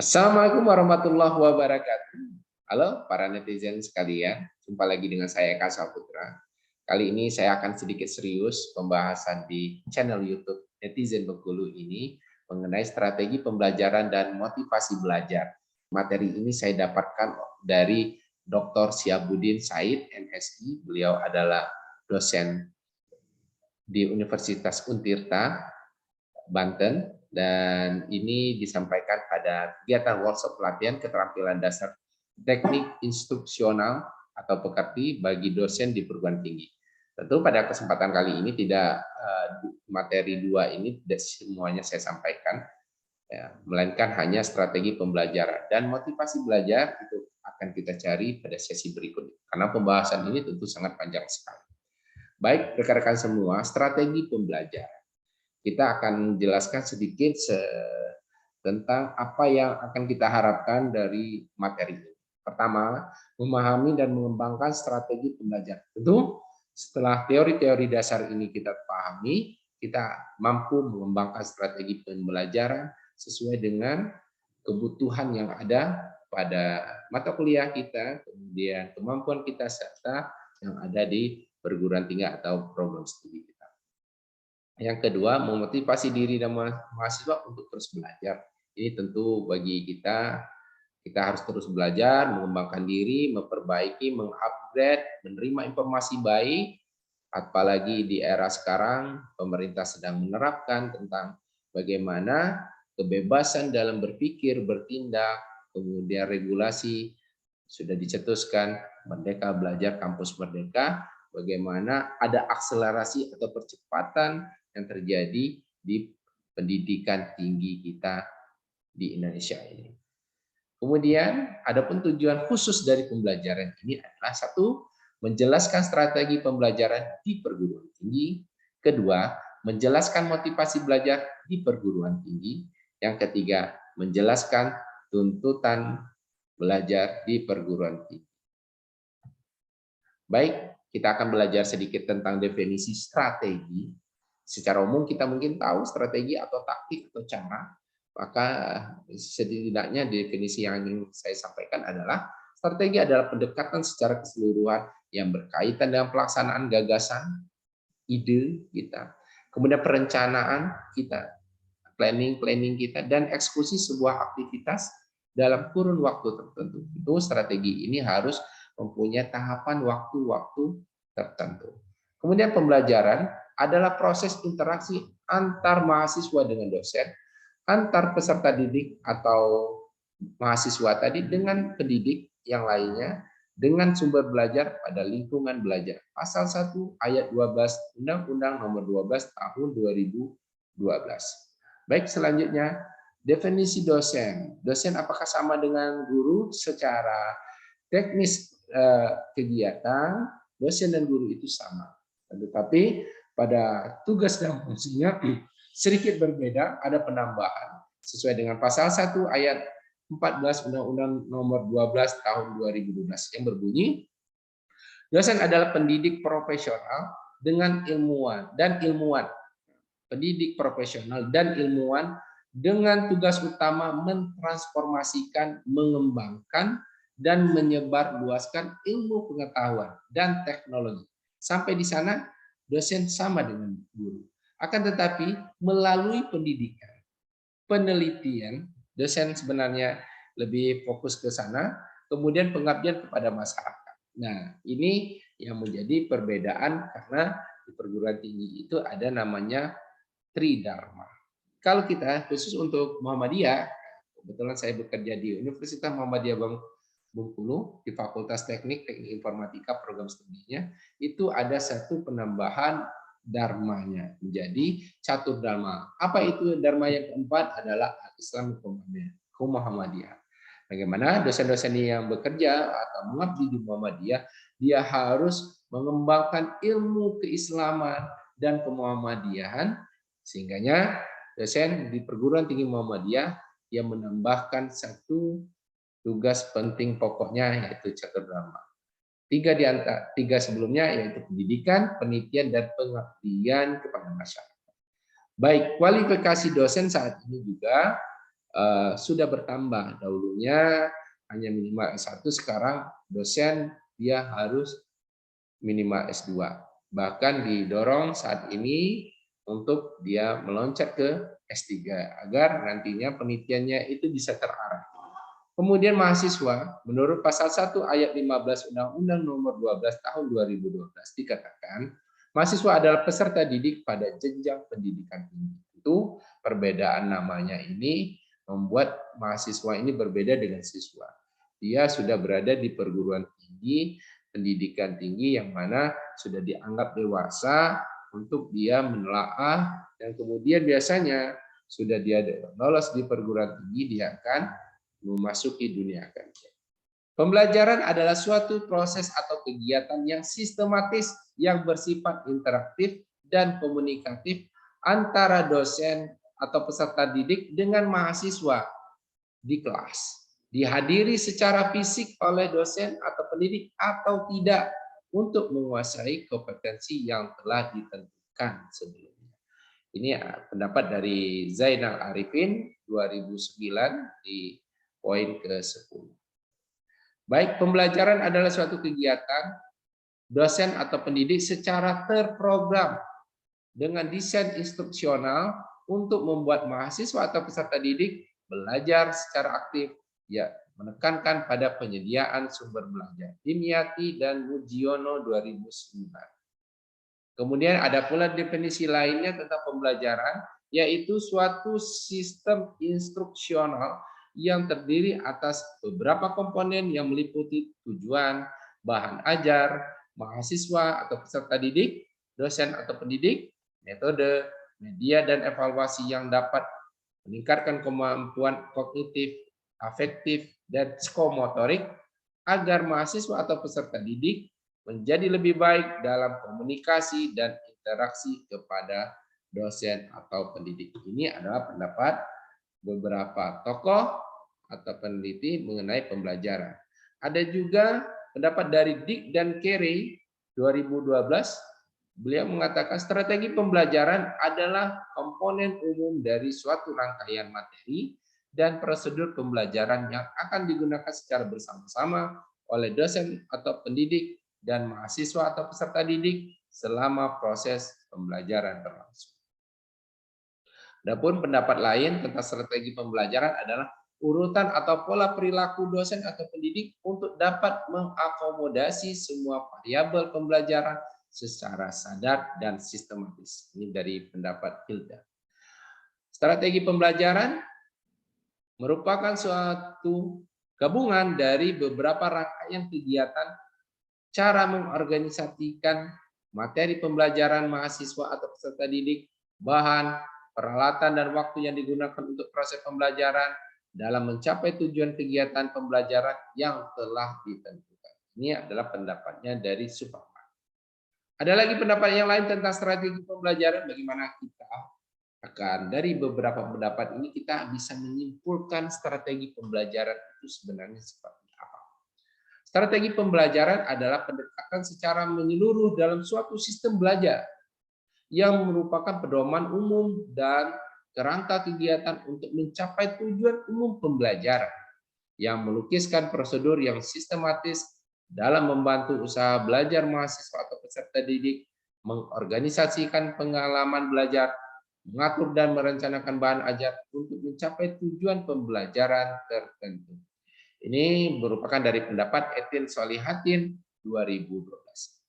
Assalamualaikum warahmatullahi wabarakatuh. Halo para netizen sekalian, jumpa lagi dengan saya Eka Saputra. Kali ini saya akan sedikit serius pembahasan di channel YouTube Netizen Bengkulu ini mengenai strategi pembelajaran dan motivasi belajar. Materi ini saya dapatkan dari Dr. Syiabuddin Said, MSI. Beliau adalah dosen di Universitas Untirta, Banten, dan ini disampaikan pada kegiatan workshop pelatihan keterampilan dasar teknik instruksional atau pekerti bagi dosen di perguruan tinggi. Tentu pada kesempatan kali ini tidak materi dua ini tidak semuanya saya sampaikan, ya, melainkan hanya strategi pembelajaran dan motivasi belajar itu akan kita cari pada sesi berikutnya karena pembahasan ini tentu sangat panjang sekali. Baik rekan-rekan semua, strategi pembelajaran. Kita akan menjelaskan sedikit tentang apa yang akan kita harapkan dari materi ini. Pertama, memahami dan mengembangkan strategi pembelajaran. Tentu setelah teori-teori dasar ini kita pahami, kita mampu mengembangkan strategi pembelajaran sesuai dengan kebutuhan yang ada pada mata kuliah kita, kemudian kemampuan kita, serta yang ada di perguruan tinggi atau program studi kita. Yang kedua, memotivasi diri dan mahasiswa untuk terus belajar. Ini tentu bagi kita harus terus belajar, mengembangkan diri, memperbaiki, mengupgrade, menerima informasi baik, apalagi di era sekarang pemerintah sedang menerapkan tentang bagaimana kebebasan dalam berpikir, bertindak, kemudian regulasi sudah dicetuskan, Merdeka Belajar Kampus Merdeka, bagaimana ada akselerasi atau percepatan yang terjadi di pendidikan tinggi kita di Indonesia ini. Kemudian, adapun tujuan khusus dari pembelajaran ini adalah satu, menjelaskan strategi pembelajaran di perguruan tinggi. Kedua, menjelaskan motivasi belajar di perguruan tinggi. Yang ketiga, menjelaskan tuntutan belajar di perguruan tinggi. Baik, kita akan belajar sedikit tentang definisi strategi. Secara umum kita mungkin tahu strategi atau taktik atau cara, maka setidaknya definisi yang ingin saya sampaikan adalah strategi adalah pendekatan secara keseluruhan yang berkaitan dengan pelaksanaan gagasan, ide kita, kemudian perencanaan kita, planning kita, dan eksekusi sebuah aktivitas dalam kurun waktu tertentu. Itu strategi ini harus mempunyai tahapan waktu-waktu tertentu. Kemudian pembelajaran adalah proses interaksi antar mahasiswa dengan dosen, antar peserta didik atau mahasiswa tadi dengan pendidik yang lainnya, dengan sumber belajar pada lingkungan belajar. Pasal 1 ayat 12 Undang-Undang Nomor 12 Tahun 2012. Baik, selanjutnya definisi dosen. Dosen apakah sama dengan guru? Secara teknis kegiatan, dosen dan guru itu sama. Tetapi pada tugas dan fungsinya sedikit berbeda, ada penambahan sesuai dengan pasal 1 ayat 14 Undang-Undang Nomor 12 Tahun 2012 yang berbunyi, dosen adalah pendidik profesional dengan ilmuwan dan ilmuwan. Pendidik profesional dan ilmuwan dengan tugas utama mentransformasikan, mengembangkan, dan menyebarluaskan ilmu pengetahuan dan teknologi. Sampai di sana dosen sama dengan guru. Akan tetapi melalui pendidikan, penelitian, dosen sebenarnya lebih fokus ke sana, kemudian pengabdian kepada masyarakat. Nah, ini yang menjadi perbedaan karena di perguruan tinggi itu ada namanya Tridharma. Kalau kita khusus untuk Muhammadiyah, kebetulan saya bekerja di Universitas Muhammadiyah Bengkulu di Fakultas Teknik Informatika program studinya, itu ada satu penambahan dharmanya menjadi catur dharma. Apa itu dharma yang keempat? Adalah Islam Muhammadiyah. Bagaimana dosen-dosen yang bekerja atau mengabdi di Muhammadiyah, dia harus mengembangkan ilmu keislaman dan kemuhammadiyahan, sehingganya dosen di perguruan tinggi Muhammadiyah yang menambahkan satu tugas penting pokoknya yaitu catur dharma. Tiga sebelumnya yaitu pendidikan, penelitian, dan pengabdian kepada masyarakat. Baik, kualifikasi dosen saat ini juga sudah bertambah. Dahulunya hanya minimal S1, sekarang dosen dia harus minimal S2. Bahkan didorong saat ini untuk dia meloncat ke S3 agar nantinya penelitiannya itu bisa terarah. Kemudian mahasiswa, menurut pasal 1 ayat 15 Undang-Undang Nomor 12 Tahun 2012 dikatakan, mahasiswa adalah peserta didik pada jenjang pendidikan tinggi. Itu perbedaan namanya ini membuat mahasiswa ini berbeda dengan siswa. Dia sudah berada di perguruan tinggi, pendidikan tinggi yang mana sudah dianggap dewasa untuk dia menelaah, dan kemudian biasanya sudah dia lolos di perguruan tinggi, dia akan memasuki dunia kerja. Pembelajaran adalah suatu proses atau kegiatan yang sistematis yang bersifat interaktif dan komunikatif antara dosen atau peserta didik dengan mahasiswa di kelas. Dihadiri secara fisik oleh dosen atau pendidik atau tidak untuk menguasai kompetensi yang telah ditentukan sebelumnya. Ini pendapat dari Zainal Arifin 2009 di poin ke-10. Baik, pembelajaran adalah suatu kegiatan dosen atau pendidik secara terprogram dengan desain instruksional untuk membuat mahasiswa atau peserta didik belajar secara aktif, ya, menekankan pada penyediaan sumber belajar. Dimyati dan Mujiono 2009. Kemudian ada pula definisi lainnya tentang pembelajaran, yaitu suatu sistem instruksional yang terdiri atas beberapa komponen yang meliputi tujuan, bahan ajar, mahasiswa atau peserta didik, dosen atau pendidik, metode, media, dan evaluasi yang dapat meningkatkan kemampuan kognitif, afektif, dan psikomotorik agar mahasiswa atau peserta didik menjadi lebih baik dalam komunikasi dan interaksi kepada dosen atau pendidik. Ini adalah pendapat beberapa tokoh atau peneliti mengenai pembelajaran. Ada juga pendapat dari Dick dan Carey 2012. Beliau mengatakan strategi pembelajaran adalah komponen umum dari suatu rangkaian materi dan prosedur pembelajaran yang akan digunakan secara bersama-sama oleh dosen atau pendidik dan mahasiswa atau peserta didik selama proses pembelajaran berlangsung. Adapun pendapat lain tentang strategi pembelajaran adalah urutan atau pola perilaku dosen atau pendidik untuk dapat mengakomodasi semua variabel pembelajaran secara sadar dan sistematis. Ini dari pendapat Hilda. Strategi pembelajaran merupakan suatu gabungan dari beberapa rangkaian kegiatan cara mengorganisasikan materi pembelajaran mahasiswa atau peserta didik, bahan, peralatan, dan waktu yang digunakan untuk proses pembelajaran dalam mencapai tujuan kegiatan pembelajaran yang telah ditentukan. Ini adalah pendapatnya dari Suparman. Ada lagi pendapat yang lain tentang strategi pembelajaran, bagaimana kita akan dari beberapa pendapat ini kita bisa menyimpulkan strategi pembelajaran itu sebenarnya seperti apa. Strategi pembelajaran adalah pendekatan secara menyeluruh dalam suatu sistem belajar yang merupakan pedoman umum dan kerangka kegiatan untuk mencapai tujuan umum pembelajaran yang melukiskan prosedur yang sistematis dalam membantu usaha belajar mahasiswa atau peserta didik, mengorganisasikan pengalaman belajar, mengatur dan merencanakan bahan ajar untuk mencapai tujuan pembelajaran tertentu. Ini merupakan dari pendapat Etin Solihatin 2012.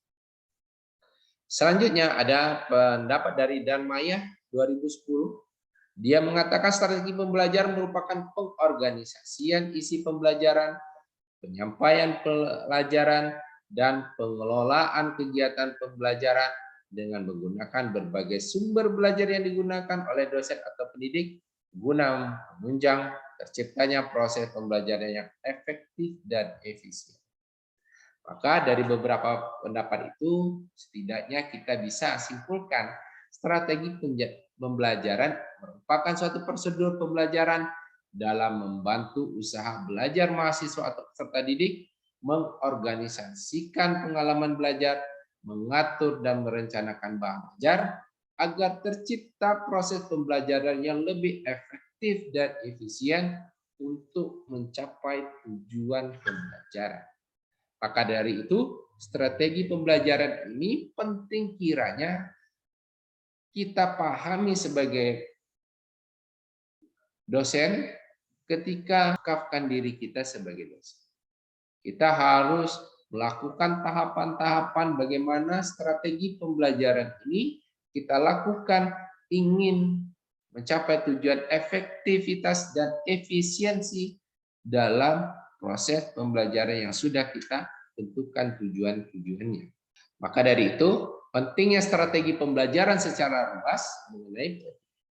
Selanjutnya ada pendapat dari Dan Mayah 2010. Dia mengatakan strategi pembelajaran merupakan pengorganisasian isi pembelajaran, penyampaian pelajaran, dan pengelolaan kegiatan pembelajaran dengan menggunakan berbagai sumber belajar yang digunakan oleh dosen atau pendidik guna menunjang terciptanya proses pembelajaran yang efektif dan efisien. Maka dari beberapa pendapat itu setidaknya kita bisa simpulkan strategi pembelajaran merupakan suatu prosedur pembelajaran dalam membantu usaha belajar mahasiswa atau peserta didik, mengorganisasikan pengalaman belajar, mengatur dan merencanakan bahan ajar, agar tercipta proses pembelajaran yang lebih efektif efektif dan efisien untuk mencapai tujuan pembelajaran. Maka dari itu, strategi pembelajaran ini penting kiranya kita pahami sebagai dosen ketika mengungkapkan diri kita sebagai dosen. Kita harus melakukan tahapan-tahapan bagaimana strategi pembelajaran ini kita lakukan ingin mencapai tujuan efektivitas dan efisiensi dalam proses pembelajaran yang sudah kita tentukan tujuan-tujuannya. Maka dari itu, pentingnya strategi pembelajaran secara luas mengenai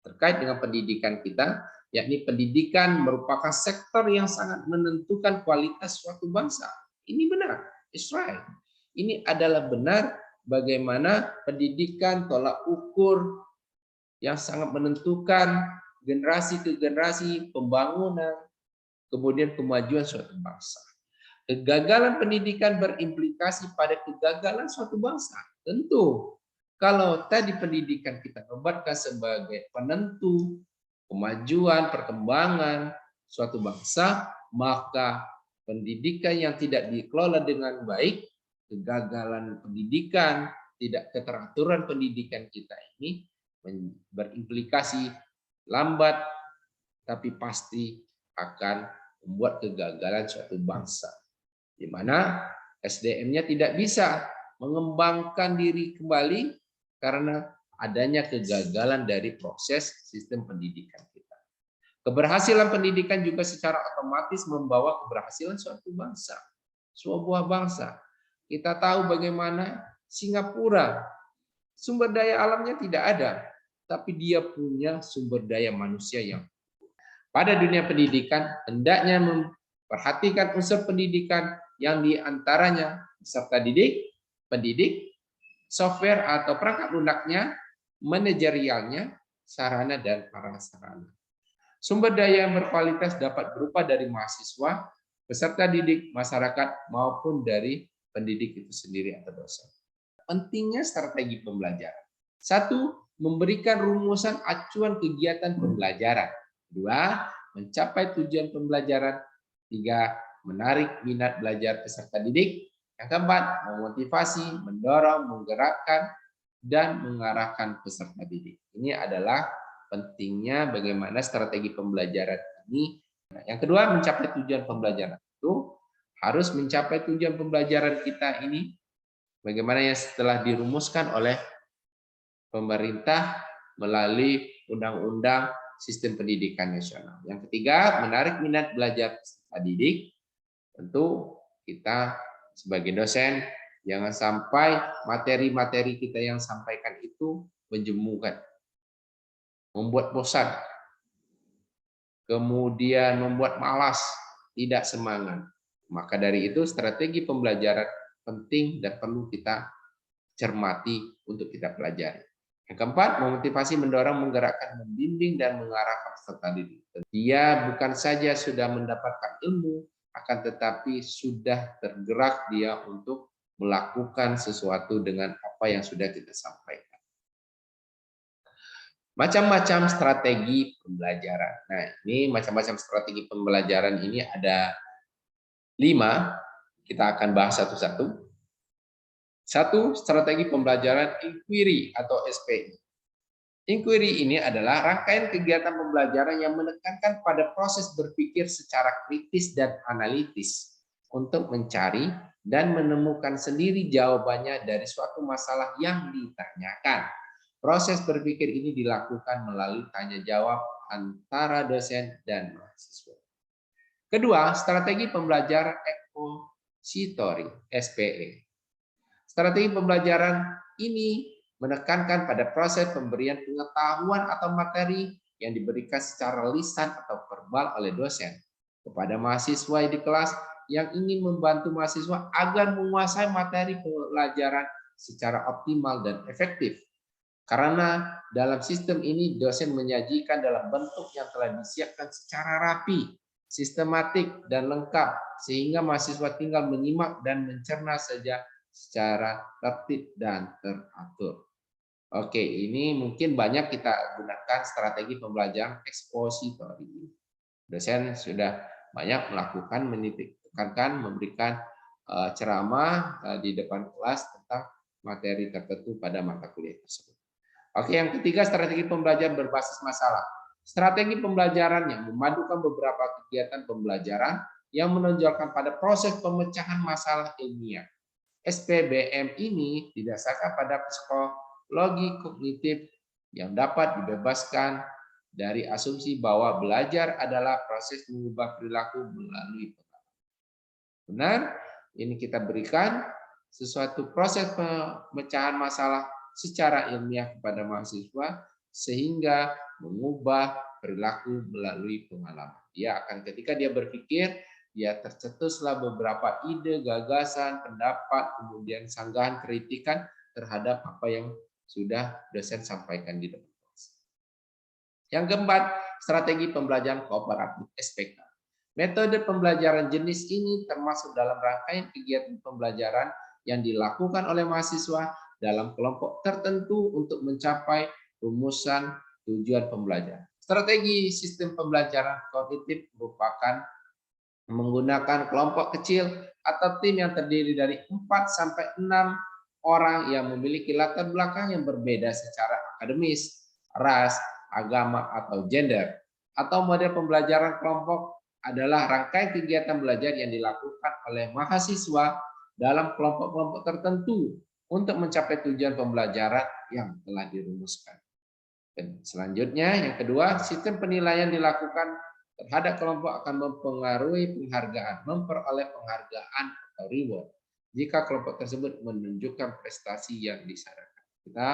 terkait dengan pendidikan kita, yakni pendidikan merupakan sektor yang sangat menentukan kualitas suatu bangsa. Ini benar, it's right. Ini adalah benar bagaimana pendidikan tolak ukur yang sangat menentukan generasi ke generasi pembangunan, kemudian kemajuan suatu bangsa. Kegagalan pendidikan berimplikasi pada kegagalan suatu bangsa. Tentu, kalau tadi pendidikan kita nobatkan sebagai penentu kemajuan, perkembangan suatu bangsa, maka pendidikan yang tidak dikelola dengan baik, kegagalan pendidikan, tidak keteraturan pendidikan kita ini berimplikasi lambat, tapi pasti akan membuat kegagalan suatu bangsa. Di mana SDM-nya tidak bisa mengembangkan diri kembali karena adanya kegagalan dari proses sistem pendidikan kita. Keberhasilan pendidikan juga secara otomatis membawa keberhasilan suatu bangsa, sebuah bangsa. Kita tahu bagaimana Singapura, sumber daya alamnya tidak ada, tapi dia punya sumber daya manusia yang pada dunia pendidikan hendaknya memperhatikan unsur pendidikan yang diantaranya peserta didik, pendidik, software atau perangkat lunaknya, manajerialnya, sarana dan prasarana. Sumber daya yang berkualitas dapat berupa dari mahasiswa, peserta didik, masyarakat, maupun dari pendidik itu sendiri atau dosen. Pentingnya strategi pembelajaran. 1. Memberikan rumusan acuan kegiatan pembelajaran. 2. Mencapai tujuan pembelajaran. 3. Menarik minat belajar peserta didik. Yang keempat, memotivasi, mendorong, menggerakkan, dan mengarahkan peserta didik. Ini adalah pentingnya bagaimana strategi pembelajaran ini. Yang kedua, mencapai tujuan pembelajaran itu harus mencapai tujuan pembelajaran kita ini bagaimana yang setelah dirumuskan oleh pemerintah melalui Undang-Undang Sistem Pendidikan Nasional. Yang ketiga, menarik minat belajar peserta didik. Tentu kita sebagai dosen jangan sampai materi-materi kita yang sampaikan itu menjemukan, membuat bosan, kemudian membuat malas, tidak semangat. Maka dari itu strategi pembelajaran penting dan perlu kita cermati untuk kita pelajari. Yang keempat, memotivasi, mendorong, menggerakkan, membimbing, dan mengarahkan peserta didik. Dia bukan saja sudah mendapatkan ilmu, akan tetapi sudah tergerak dia untuk melakukan sesuatu dengan apa yang sudah kita sampaikan. Macam-macam strategi pembelajaran. Nah, ini macam-macam strategi pembelajaran ini ada 5. Kita akan bahas satu-satu. 1. Strategi pembelajaran inquiry atau SPI. Inquiry ini adalah rangkaian kegiatan pembelajaran yang menekankan pada proses berpikir secara kritis dan analitis untuk mencari dan menemukan sendiri jawabannya dari suatu masalah yang ditanyakan. Proses berpikir ini dilakukan melalui tanya jawab antara dosen dan mahasiswa. Kedua, strategi pembelajaran expository (SPE). Strategi pembelajaran ini menekankan pada proses pemberian pengetahuan atau materi yang diberikan secara lisan atau verbal oleh dosen kepada mahasiswa di kelas yang ingin membantu mahasiswa agar menguasai materi pelajaran secara optimal dan efektif. Karena dalam sistem ini dosen menyajikan dalam bentuk yang telah disiapkan secara rapi, sistematik, dan lengkap, sehingga mahasiswa tinggal menyimak dan mencerna saja secara tertib dan teratur. Oke, ini mungkin banyak kita gunakan strategi pembelajaran ekspositori. Dosen sudah banyak melakukan tekankan memberikan ceramah di depan kelas tentang materi tertentu pada mata kuliah tersebut. Oke, yang ketiga strategi pembelajaran berbasis masalah. Strategi pembelajaran yang memadukan beberapa kegiatan pembelajaran yang menonjolkan pada proses pemecahan masalah ilmiah. SPBM ini didasarkan pada psikologi kognitif yang dapat dibebaskan dari asumsi bahwa belajar adalah proses mengubah perilaku melalui pengalaman. Benar, ini kita berikan sesuatu proses pemecahan masalah secara ilmiah kepada mahasiswa sehingga mengubah perilaku melalui pengalaman. Dia akan ketika dia berpikir, dia tercetuslah beberapa ide, gagasan, pendapat, kemudian sanggahan, kritikan terhadap apa yang sudah dosen sampaikan di depan kelas. Yang keempat, strategi pembelajaran kooperatif SPK. Metode pembelajaran jenis ini termasuk dalam rangkaian kegiatan pembelajaran yang dilakukan oleh mahasiswa dalam kelompok tertentu untuk mencapai rumusan tujuan pembelajaran. Strategi sistem pembelajaran kognitif merupakan menggunakan kelompok kecil atau tim yang terdiri dari 4 sampai 6 orang yang memiliki latar belakang yang berbeda secara akademis, ras, agama, atau gender. Atau model pembelajaran kelompok adalah rangkaian kegiatan belajar yang dilakukan oleh mahasiswa dalam kelompok-kelompok tertentu untuk mencapai tujuan pembelajaran yang telah dirumuskan. Dan selanjutnya, yang kedua, sistem penilaian dilakukan terhadap kelompok akan mempengaruhi penghargaan, memperoleh penghargaan atau reward jika kelompok tersebut menunjukkan prestasi yang disarankan. Kita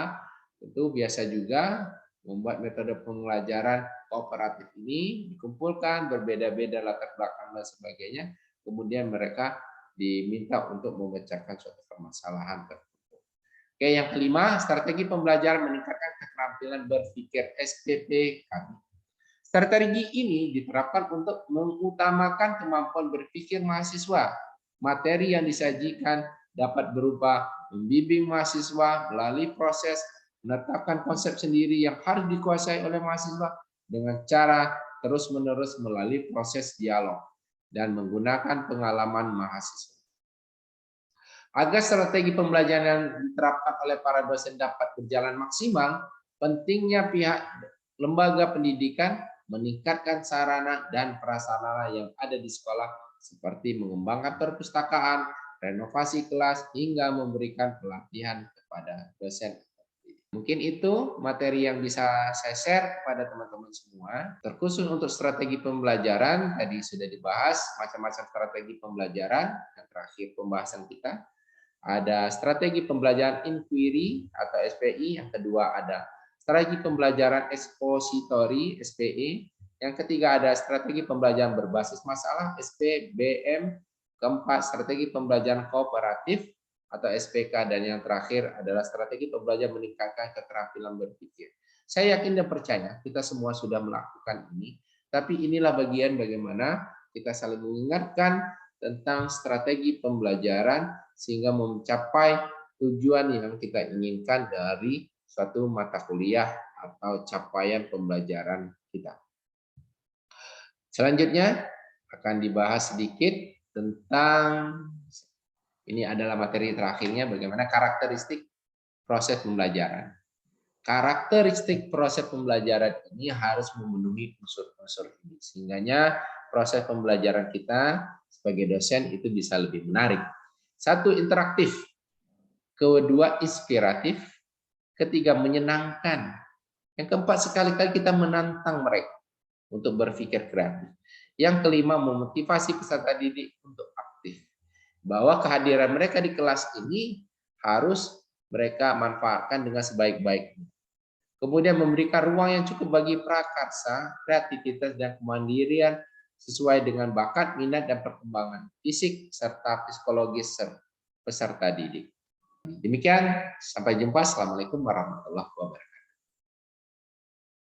tentu biasa juga membuat metode pembelajaran kooperatif ini, dikumpulkan berbeda-beda latar belakang dan sebagainya, kemudian mereka diminta untuk memecahkan suatu permasalahan tertentu. Oke, yang kelima, strategi pembelajaran meningkatkan keterampilan berpikir SPPKB. Strategi ini diterapkan untuk mengutamakan kemampuan berpikir mahasiswa. Materi yang disajikan dapat berupa membimbing mahasiswa melalui proses menetapkan konsep sendiri yang harus dikuasai oleh mahasiswa dengan cara terus-menerus melalui proses dialog dan menggunakan pengalaman mahasiswa. Agar strategi pembelajaran yang diterapkan oleh para dosen dapat berjalan maksimal, pentingnya pihak lembaga pendidikan meningkatkan sarana dan prasarana yang ada di sekolah seperti mengembangkan perpustakaan, renovasi kelas, hingga memberikan pelatihan kepada dosen. Mungkin itu materi yang bisa saya share kepada teman-teman semua. Terkhusus untuk strategi pembelajaran, tadi sudah dibahas macam-macam strategi pembelajaran. Yang terakhir pembahasan kita, ada strategi pembelajaran inquiry atau SPI, yang kedua ada strategi pembelajaran ekspositori SPE, yang ketiga ada strategi pembelajaran berbasis masalah SPBM, keempat strategi pembelajaran kooperatif atau SPK, dan yang terakhir adalah strategi pembelajaran meningkatkan keterampilan berpikir. Saya yakin dan percaya kita semua sudah melakukan ini, tapi inilah bagian bagaimana kita saling mengingatkan tentang strategi pembelajaran sehingga mencapai tujuan yang kita inginkan dari suatu mata kuliah atau capaian pembelajaran kita. Selanjutnya akan dibahas sedikit tentang, ini adalah materi terakhirnya, bagaimana karakteristik proses pembelajaran. Karakteristik proses pembelajaran ini harus memenuhi unsur-unsur ini, sehingga proses pembelajaran kita sebagai dosen itu bisa lebih menarik. Satu, interaktif. Kedua, inspiratif. Ketiga, menyenangkan. Yang keempat, sekali-kali kita menantang mereka untuk berpikir kreatif. Yang kelima, memotivasi peserta didik untuk aktif. Bahwa kehadiran mereka di kelas ini harus mereka manfaatkan dengan sebaik-baiknya. Kemudian memberikan ruang yang cukup bagi prakarsa, kreativitas, dan kemandirian sesuai dengan bakat, minat, dan perkembangan fisik serta psikologis peserta didik. Demikian, sampai jumpa. Assalamualaikum warahmatullahi wabarakatuh.